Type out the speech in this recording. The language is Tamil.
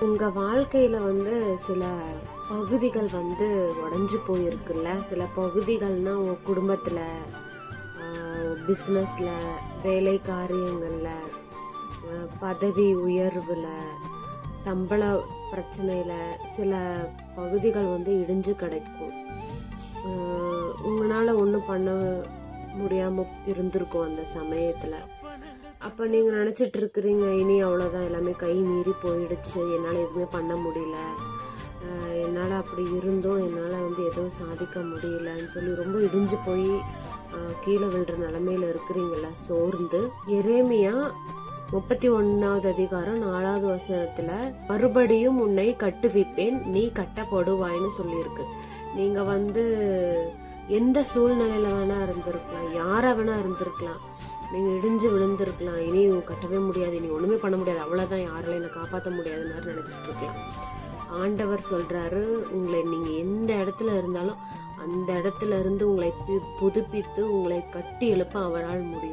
உங்கள் வாழ்க்கையில் சில பகுதிகள் உடஞ்சி போயிருக்குல்ல. சில பகுதிகள்னால் உங்கள் குடும்பத்தில், பிஸ்னஸில், வேலை காரியங்களில், பதவி உயர்வில், சம்பள பிரச்சனையில் சில பகுதிகள் இடிஞ்சு கிடைக்கும். உங்களால் ஒன்றும் பண்ண முடியாமல் இருந்திருக்கும் அந்த சமயத்தில். அப்போ நீங்கள் நினச்சிட்டு இருக்கிறீங்க, இனி அவ்வளோதான், எல்லாமே கை மீறி போயிடுச்சு, என்னால் எதுவுமே பண்ண முடியல, என்னால் அப்படி இருந்தும் என்னால் எதுவும் சாதிக்க முடியலன்னு சொல்லி ரொம்ப இடிஞ்சு போய் கீழே விழுற நிலமையில இருக்கிறீங்கள, சோர்ந்து. எரேமியா 31வது அதிகாரம் 4வது வசனத்துல மறுபடியும் உன்னை கட்டுவிப்பேன், நீ கட்டப்படுவாய்ன்னு சொல்லியிருக்கு. நீங்க எந்த சூழ்நிலையில வேணா இருந்திருக்கலாம், யார வேணா இருந்திருக்கலாம், நீங்க இடிஞ்சு விழுந்திருக்கலாம், இனி கட்டவே முடியாது, இனி ஒண்ணுமே பண்ண முடியாது, அவ்வளவுதான், யாரால என்னை காப்பாற்ற முடியாத மாதிரி நினைச்சிட்டு இருக்கலாம். ஆண்டவர் சொல்றாரு, உங்களை நீங்க எந்த இடத்துல இருந்தாலும் அந்த இடத்துல இருந்து உங்களை புதுப்பித்து உங்களை கட்டி எழுப்ப அவரால் முடியும்.